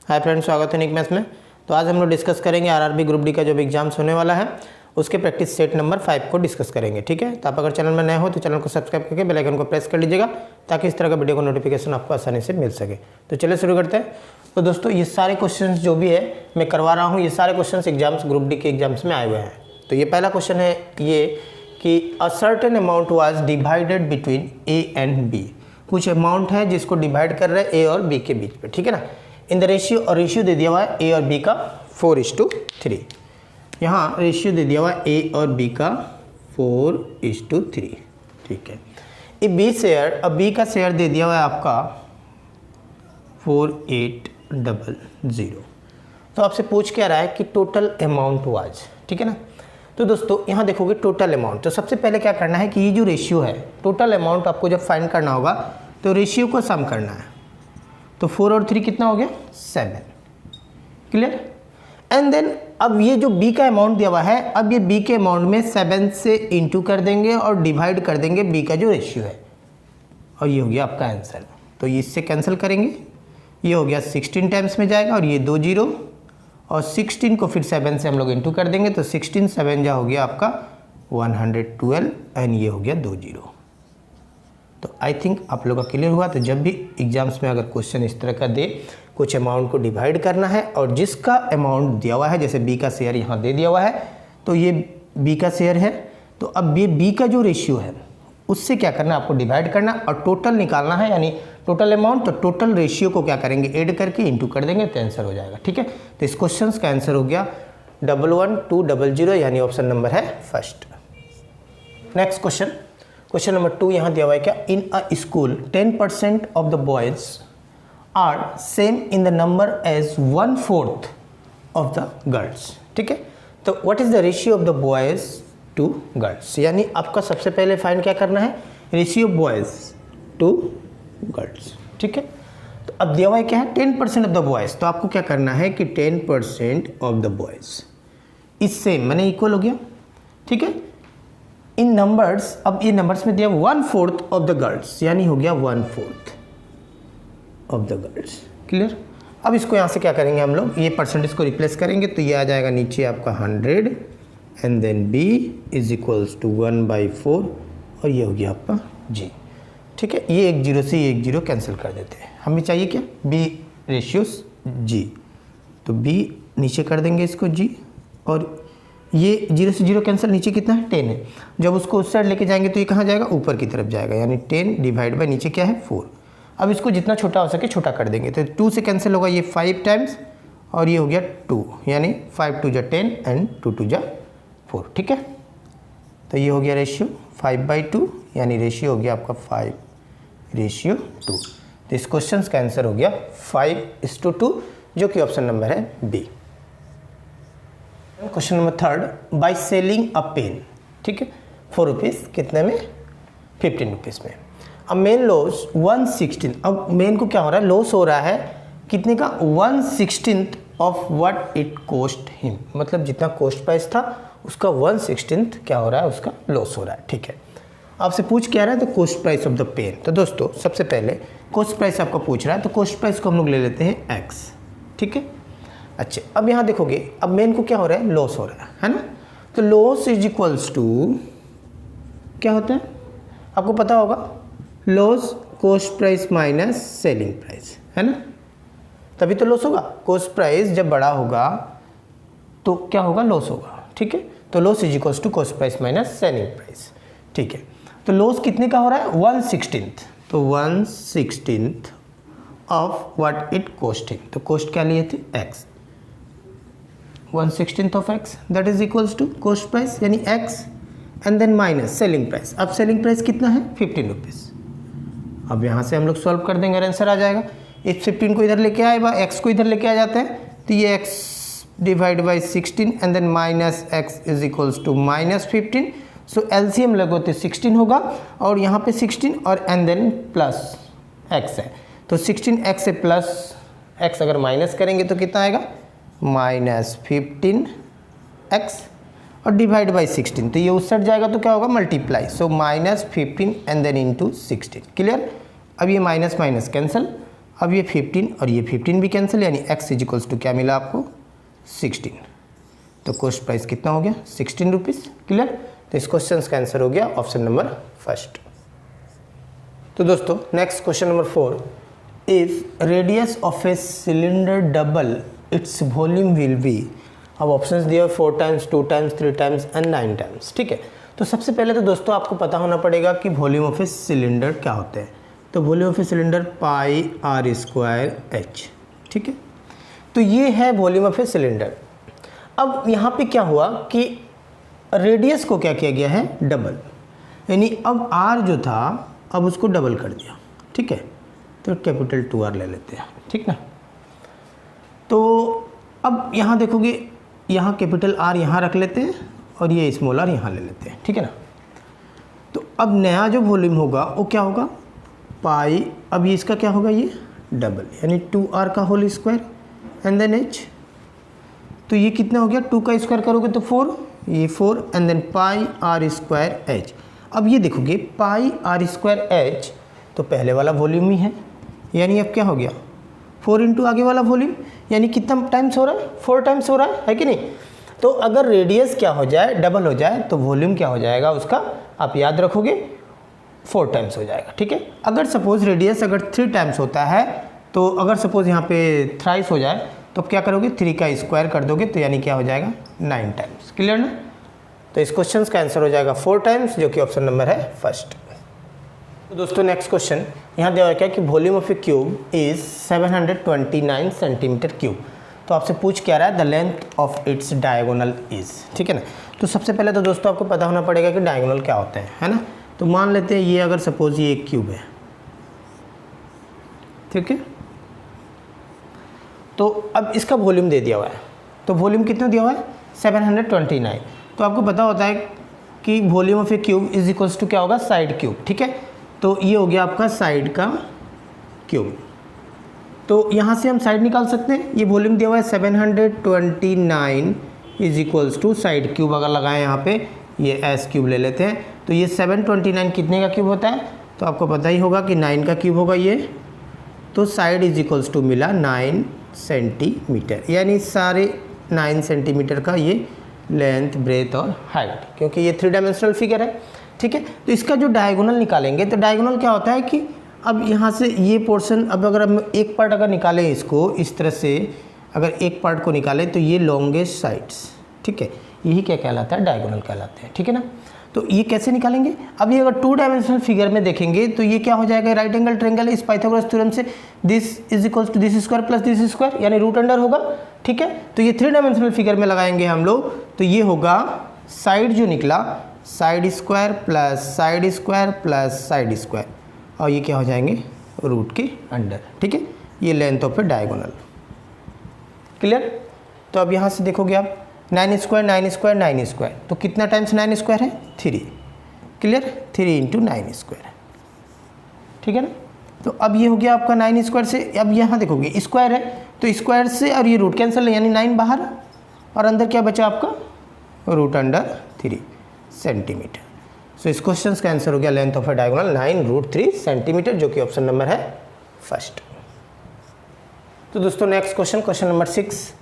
Hi friends, स्वागत है निक maths में। तो आज हम लोग डिस्कस करेंगे आरआरबी ग्रुप डी का जो भी एग्जाम्स होने वाला है उसके प्रैक्टिस सेट नंबर 5 को डिस्कस करेंगे। ठीक है, तो आप अगर चैनल में नए हो तो चैनल को सब्सक्राइब करके बेल आइकन को प्रेस कर लीजिएगा ताकि इस तरह का वीडियो का नोटिफिकेशन आपको आसानी से मिल सके। तो चलिए शुरू करते हैं। तो दोस्तों, ये सारे क्वेश्चन जो भी है मैं करवा रहा हूँ, ये सारे क्वेश्चन एग्जाम्स ग्रुप डी के एग्जाम्स में आए हुए हैं। तो ये पहला क्वेश्चन है ये कि a certain amount was divided between A and B. कुछ अमाउंट है जिसको डिवाइड कर रहे हैं ए और बी के बीच में, ठीक है ना। इन द रेशियो, और रेशियो दे दिया हुआ है ए और बी का 4:3। यहाँ रेशियो दे दिया हुआ है ए और बी का 4:3, ठीक है। ए बी शेयर, अब बी का शेयर दे दिया हुआ है आपका 4800। तो आपसे पूछ क्या रहा है कि टोटल अमाउंट वाज, ठीक है ना। तो दोस्तों यहाँ देखोगे टोटल अमाउंट, तो सबसे पहले क्या करना है कि ये जो रेशियो है, टोटल अमाउंट आपको जब फाइंड करना होगा तो रेशियो को सम करना है। तो 4 और 3 कितना हो गया 7, क्लियर। एंड देन अब ये जो बी का अमाउंट दिया हुआ है, अब ये बी के अमाउंट में 7 से इंटू कर देंगे और डिवाइड कर देंगे बी का जो रेशियो है, और ये हो गया आपका आंसर। तो ये इससे कैंसिल करेंगे, ये हो गया 16 टाइम्स में जाएगा और ये 2 0, और 16 को फिर 7 से हम लोग इंटू कर देंगे तो 16 7 जा हो गया आपका 112 एंड ये हो गया 2 0। तो आई थिंक आप लोगों का क्लियर हुआ। तो जब भी एग्जाम्स में अगर क्वेश्चन इस तरह का दे, कुछ अमाउंट को डिवाइड करना है और जिसका अमाउंट दिया हुआ है, जैसे बी का शेयर यहाँ दे दिया हुआ है तो ये बी का शेयर है, तो अब ये बी का जो रेशियो है उससे क्या करना है, आपको डिवाइड करना और टोटल निकालना है, यानी टोटल अमाउंट। तो टोटल रेशियो को क्या करेंगे, ऐड करके इंटू कर देंगे तो आंसर हो जाएगा, ठीक है। तो इस क्वेश्चन का आंसर हो गया 11200, यानी ऑप्शन नंबर है first. Next question, question number 2 यहाँ दिया हुआ है क्या, in a school 10% of the boys are same in the number as 1/4 of the girls, ठीक है। तो what is the ratio of the boys to girls, यानी आपका सबसे पहले फाइंड क्या करना है, रेशियो बॉयज टू गर्ल्स, ठीक है। तो अब दिया हुआ है क्या है 10% ऑफ द बॉयज, तो आपको क्या करना है कि 10% of the boys is same, मैंने इक्वल हो गया, ठीक है। इन नंबर्स, अब ये नंबर्स में दिया 1/4 ऑफ द गर्ल्स, यानी हो गया 1/4 ऑफ द गर्ल्स, क्लियर। अब इसको यहाँ से क्या करेंगे हम लोग, ये परसेंटेज को रिप्लेस करेंगे तो ये आ जाएगा नीचे आपका 100 and then b is equals to 1/4 और ये हो गया आपका g, ठीक है। ये एक 0 से ये एक 0 कैंसिल कर देते हैं, हमें चाहिए क्या b रेशियोस g, तो b नीचे कर देंगे इसको g, और ये 0 से 0 कैंसिल, नीचे कितना है 10 है। जब उसको उस साइड लेके जाएंगे तो ये कहाँ जाएगा, ऊपर की तरफ जाएगा, यानी 10 डिवाइड बाई नीचे क्या है 4। अब इसको जितना छोटा हो सके छोटा कर देंगे, तो 2 से कैंसिल होगा ये 5 टाइम्स और ये हो गया 2, यानी 5 2 जा 10 एंड 2 2 जा 4, ठीक है। तो ये हो गया रेशियो 5/2, यानी रेशियो हो गया आपका 5:2। तो इस क्वेश्चन का आंसर हो गया 5:2, जो कि ऑप्शन नंबर है B. Question number 3, by selling a pen, ठीक है, 4 रुपीज़ कितने में, 15 रुपीज़ में। अब मेन लॉस 1/16, अब मेन को क्या हो रहा है, लॉस हो रहा है कितने का, 1/16 of what it cost him, मतलब जितना कॉस्ट प्राइस था उसका 1/16 क्या हो रहा है, उसका लॉस हो रहा है, ठीक है। आपसे पूछ क्या रहा है, तो cost price of the pen. तो दोस्तों सबसे पहले कॉस्ट प्राइस आपको पूछ रहा है, तो कॉस्ट प्राइस को हम लोग ले लेते हैं x, ठीक है। अच्छा, अब यहाँ देखोगे, अब मेन को क्या हो रहा है, लॉस हो रहा है ना। तो लॉस इज इक्वल्स टू क्या होता है, आपको पता होगा, loss cost price minus selling price, है ना, तभी तो लॉस होगा। कॉस्ट प्राइस जब बड़ा होगा तो क्या होगा, लॉस होगा, ठीक है। तो loss is equals to cost price minus selling price, ठीक है। तो लॉस कितने का हो रहा है, 1/16, तो 1/16 of what it cost him, तो कॉस्ट क्या लिए थे x, 1/16 of x that is equals to cost price यानी x and then minus selling price. अब सेलिंग प्राइस कितना है, 15 रुपीज़। अब यहाँ से हम लोग सॉल्व कर देंगे और आंसर आ जाएगा। इस 15 को इधर लेके आए, x को इधर लेके आ जाते हैं, तो ये x divide by 16 and then minus x is equals to -15। So LCM लगोते 16 होगा और यहाँ पे 16 और एंड देन प्लस x है, तो 16x से प्लस x अगर माइनस करेंगे तो कितना आएगा, -15x और डिवाइड बाई 16, तो ये उस साइड जाएगा तो क्या होगा, multiply, so -15 and then into 16, clear. अब ये माइनस माइनस कैंसिल अब ये 15 और ये 15 भी कैंसिल, यानी x इजिकल्स टू क्या मिला आपको 16। तो कॉस्ट प्राइस कितना हो गया 16 रुपीज़। क्लियर। तो इस क्वेश्चन का आंसर हो गया ऑप्शन नंबर फर्स्ट। तो दोस्तों next question number 4, if radius of a cylinder double its volume will be. अब ऑप्शंस दिए 4 times, 2 times, 3 times and 9 times. ठीक है। तो सबसे पहले तो दोस्तों आपको पता होना पड़ेगा कि वॉल्यूम ऑफ ए सिलेंडर क्या होते हैं। तो volume of a cylinder pi R square H. ठीक है। तो ये है वॉल्यूम ऑफ ए सिलेंडर। अब यहाँ पे क्या हुआ कि रेडियस को क्या किया गया है डबल, यानी अब आर जो था अब उसको डबल कर दिया। ठीक है। तो कैपिटल 2R ले लेते हैं। ठीक ना। तो अब यहाँ देखोगे, यहाँ कैपिटल R यहाँ रख लेते हैं और ये स्मॉल r यहाँ ले लेते हैं। ठीक है ना। तो अब नया जो वॉल्यूम होगा वो क्या होगा पाई, अब ये इसका क्या होगा ये डबल, यानी 2R का whole square and then h। तो ये कितना हो गया 2 का स्क्वायर करोगे तो 4, ये 4 and then pi R square H. अब ये देखोगे पाई आर स्क्वायर एच तो पहले वाला वॉल्यूम ही है, यानी अब क्या हो गया 4 इंटू आगे वाला वॉल्यूम, यानी कितना टाइम्स हो रहा है 4 टाइम्स हो रहा है कि नहीं। तो अगर रेडियस क्या हो जाए डबल हो जाए तो वॉल्यूम क्या हो जाएगा उसका, आप याद रखोगे 4 टाइम्स हो जाएगा। ठीक है। अगर सपोज रेडियस अगर 3 टाइम्स होता है तो अगर सपोज यहाँ पे थ्राइस हो जाए तो अब क्या करोगे 3 का स्क्वायर कर दोगे तो यानी क्या हो जाएगा 9 टाइम्स। क्लियर ना। तो इस क्वेश्चन का आंसर हो जाएगा 4 टाइम्स, जो कि ऑप्शन नंबर है फर्स्ट। तो दोस्तों नेक्स्ट क्वेश्चन यहाँ दिया हुआ क्या कि volume of a cube is 729 centimetre cube. तो आपसे पूछ क्या रहा है the length of its diagonal is. ठीक है ना। तो सबसे पहले तो दोस्तों आपको पता होना पड़ेगा कि डायगोनल क्या होते हैं, है ना। तो मान लेते हैं ये अगर सपोज ये एक क्यूब है। ठीक है। तो अब इसका वॉल्यूम दे दिया हुआ है, तो वॉल्यूम कितना दिया हुआ है 729। तो आपको पता होता है कि volume of a cube is equals to क्या होगा साइड क्यूब। ठीक है। तो ये हो गया आपका साइड का क्यूब। तो यहाँ से हम साइड निकाल सकते हैं, ये वॉल्यूम दिया हुआ है 729 is equals to side cube अगर लगाएं यहाँ पे ये एस क्यूब ले लेते हैं। तो ये 729 कितने का क्यूब होता है, तो आपको पता ही होगा कि 9 का क्यूब होगा ये। तो साइड इज इक्वल्स टू मिला 9 सेंटीमीटर, यानी सारे 9 सेंटीमीटर का ये लेंथ ब्रेथ और हाइट, क्योंकि ये 3 डायमेंशनल फिगर है। ठीक है। तो इसका जो डायगोनल निकालेंगे तो डायगोनल क्या होता है कि अब यहाँ से ये पोर्शन, अब अगर हम एक पार्ट अगर निकालें इसको इस तरह से, अगर एक पार्ट को निकालें तो ये लॉन्गेस्ट साइड्स। ठीक है। यही क्या कहलाता है डायगोनल कहलाते हैं। ठीक है ना। तो ये कैसे निकालेंगे, अब ये अगर 2 डायमेंशनल फिगर में देखेंगे तो ये क्या हो जाएगा राइट एंगल ट्रायंगल इस पाइथागोरस थ्योरम से this is equals to this square plus this square, यानी रूट अंडर होगा। ठीक है। तो ये 3 डायमेंशनल फिगर में लगाएंगे हम लोग, तो ये होगा साइड जो निकला side square plus side square plus side square, और ये क्या हो जाएंगे रूट के अंडर। ठीक है। ये length of A diagonal. Clear. तो अब यहाँ से देखोगे आप 9 स्क्वायर 9 स्क्वायर 9 स्क्वायर, तो कितना टाइम्स 9 स्क्वायर है 3। क्लियर। 3 into 9 square. ठीक है ना। तो अब ये हो गया आपका 9 स्क्वायर से, अब यहाँ देखोगे स्क्वायर है तो स्क्वायर से और ये रूट कैंसिल है, यानी 9 बाहर और अंदर क्या बचा आपका रूट अंडर 3 सेंटीमीटर। सो इस क्वेश्चन का आंसर हो गया length of A diagonal 9√3 centimetre, जो कि ऑप्शन नंबर है फर्स्ट। तो दोस्तों नेक्स्ट क्वेश्चन नंबर 6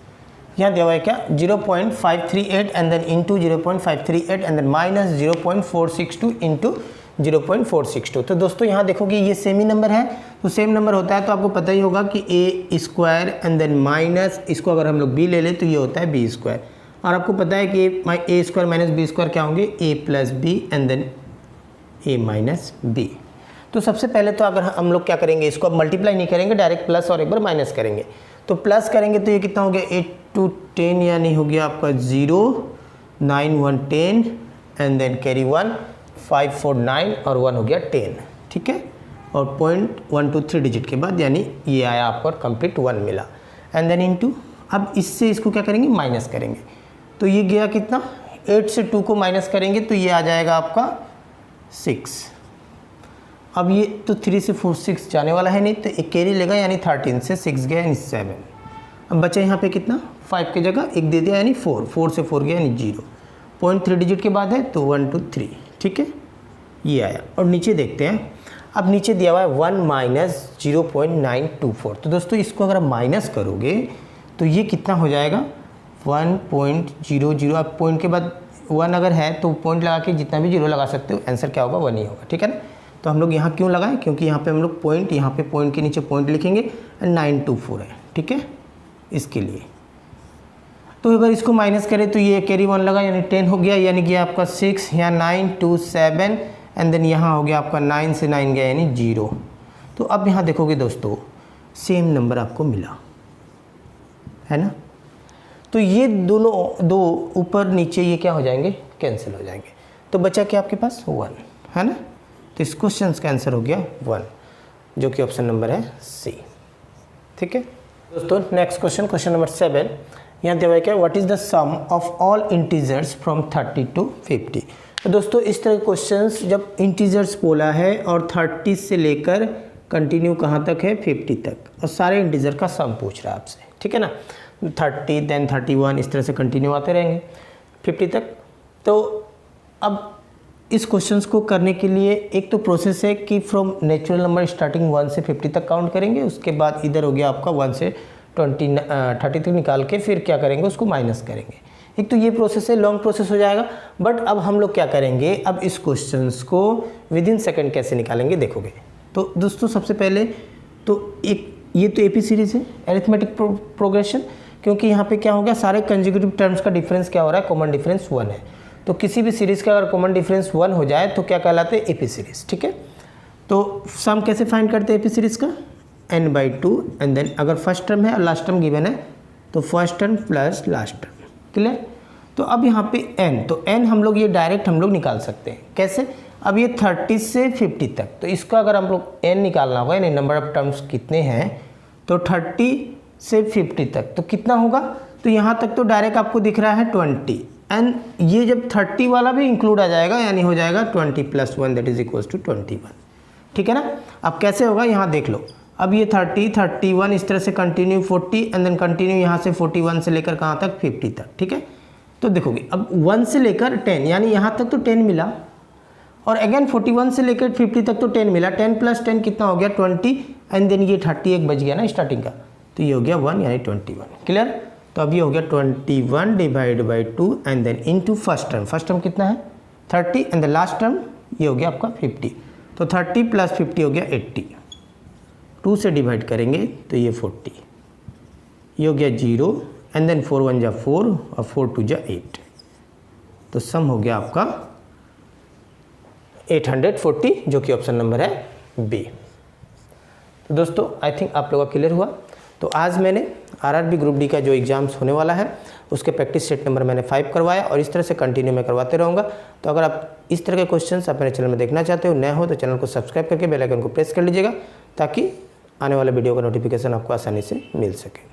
यहाँ दिया हुआ है क्या 0.538 and then into 0.538 and then minus 0.462 into 0.462। तो दोस्तों यहाँ देखोगे ये सेम ही नंबर है, तो सेम नंबर होता है तो आपको पता ही होगा कि A square and then minus इसको अगर हम लोग बी ले लें तो ये होता है बी स्क्वायर, और आपको पता है कि A square minus B square क्या होंगे A plus B and then A minus B. तो सबसे पहले तो अगर हम लोग क्या करेंगे इसको अब मल्टीप्लाई नहीं करेंगे, डायरेक्ट प्लस और एक बार माइनस करेंगे। तो प्लस करेंगे तो ये कितना हो गया 8 to 10, यानी हो गया आपका 0 9 1 10 एंड देन कैरी 1 5 4 9 और 1 हो गया 10। ठीक है। और 0.123 डिजिट के बाद यानी ये आया आपको कंप्लीट 1 मिला एंड देन इनटू, अब इससे इसको क्या करेंगे माइनस करेंगे, तो ये गया कितना 8 से 2 को माइनस करेंगे तो ये आ जाएगा आपका 6। अब ये तो 3 से 4 6 जाने वाला है नहीं, तो एक कैरी लेगा यानी 13 से 6 गया यानी 7। अब बचा यहाँ पे कितना 5 की जगह 1 दे दिया यानी 4, 4 से 4 गया यानी 0, 0.3 डिजिट के बाद है तो 1 2 3। ठीक है। ये आया। और नीचे देखते हैं अब नीचे दिया हुआ है 1 माइनस 0.924। तो दोस्तों इसको अगर आप माइनस करोगे तो ये कितना हो जाएगा 1.00। आप पॉइंट के बाद 1 अगर है तो पॉइंट लगा के जितना भी जीरो लगा सकते हो, आंसर क्या होगा 1 ही होगा, ठीक है ना। तो हम लोग यहाँ क्यों लगाएं, क्योंकि यहाँ पे हम लोग पॉइंट, यहाँ पे पॉइंट के नीचे पॉइंट लिखेंगे, 924 है, ठीक है, इसके लिए। तो अगर इसको माइनस करें तो ये कैरी 1 लगा यानी 10 हो गया, यानी कि आपका 6, यहाँ 9 2 7 एंड देन यहाँ हो गया आपका 9 से 9 गया यानी 0। तो अब यहाँ देखोगे दोस्तों सेम नंबर आपको मिला है ना। तो ये दोनों दो ऊपर नीचे ये क्या हो जाएंगे, कैंसिल हो जाएंगे। तो बचा क्या आपके पास 1 है ना। तो इस क्वेश्चन का आंसर हो गया 1, जो कि ऑप्शन नंबर है सी, ठीक है दोस्तों। नेक्स्ट क्वेश्चन, क्वेश्चन नंबर 7, यहाँ दिया हुआ है क्या, what is the sum of all integers from 30 to 50। तो दोस्तों इस तरह के क्वेश्चंस जब इंटीजर्स बोला है और 30 से लेकर कंटिन्यू कहाँ तक है 50 तक, और सारे इंटीजर का सम पूछ रहा है आपसे, ठीक है ना। 30 देन 31 इस तरह से कंटिन्यू आते रहेंगे 50 तक। तो अब इस क्वेश्चंस को करने के लिए एक तो प्रोसेस है कि फ्रॉम नेचुरल नंबर स्टार्टिंग 1 से 50 तक काउंट करेंगे, उसके बाद इधर हो गया आपका 1 से 30 तक निकाल के फिर क्या करेंगे उसको माइनस करेंगे। एक तो ये प्रोसेस है, लॉन्ग प्रोसेस हो जाएगा। बट अब हम लोग क्या करेंगे, अब इस क्वेश्चंस को विद इन सेकेंड कैसे निकालेंगे देखोगे। तो दोस्तों सबसे पहले तो एक ये तो एपी सीरीज़ है, एरिथमेटिक प्रोग्रेशन, क्योंकि यहाँ पे क्या हो गया, सारे कंसेक्यूटिव टर्म्स का डिफरेंस क्या हो रहा है, कॉमन डिफरेंस 1 है। तो किसी भी सीरीज़ का अगर कॉमन डिफरेंस 1 हो जाए तो क्या कहलाते हैं, एपी सीरीज़, ठीक है। तो सम कैसे फाइंड करते हैं एपी सीरीज़ का, n/2 एंड देन अगर फर्स्ट टर्म है और लास्ट टर्म गिवन है तो first term plus last term, clear. तो अब यहाँ पे n, तो n हम लोग ये डायरेक्ट हम लोग निकाल सकते हैं, कैसे, अब ये 30 से 50 तक, तो इसका अगर हम लोग n निकालना होगा यानी नंबर ऑफ टर्म्स कितने हैं, तो 30 से 50 तक तो कितना होगा, तो यहाँ तक तो डायरेक्ट आपको दिख रहा है 20 एंड ये जब 30 वाला भी इंक्लूड आ जाएगा यानी हो जाएगा 20 + 1 दैट इज इक्वल्स टू 21, ठीक है ना। अब कैसे होगा यहाँ देख लो, अब ये 30 31 इस तरह से कंटिन्यू 40 एंड देन कंटिन्यू यहाँ से 41 से लेकर कहाँ तक 50 तक, ठीक है। तो देखोगे अब 1 से लेकर 10 यानी यहाँ तक तो 10 मिला, और अगेन 41 से लेकर 50 तक तो 10 मिला, 10 + 10 कितना हो गया 20 एंड देन ये 31 बच गया ना स्टार्टिंग का, तो ये हो गया 1 यानी 21, क्लियर। तो अब ये हो गया 21 / 2 and then into first term कितना है 30 एंड द लास्ट टर्म ये हो गया आपका 50, तो 30 + 50 हो गया 80, 2 से डिवाइड करेंगे तो ये 40, ये हो गया 0 एंड देन 4 × 1 = 4 और 4 × 2 = 8, तो सम हो गया आपका 840, जो कि ऑप्शन नंबर है बी। तो दोस्तों आई थिंक आप लोगों का क्लियर हुआ। तो आज मैंने आरआरबी ग्रुप डी का जो एग्जाम्स होने वाला है उसके प्रैक्टिस सेट नंबर मैंने 5 करवाया और इस तरह से कंटिन्यू मैं करवाते रहूँगा। तो अगर आप इस तरह के क्वेश्चंस आप मेरे चैनल में देखना चाहते हो, नए हो तो चैनल को सब्सक्राइब करके बेल आइकन को प्रेस कर लीजिएगा ताकि आने वाले वीडियो का नोटिफिकेशन आपको आसानी से मिल सके।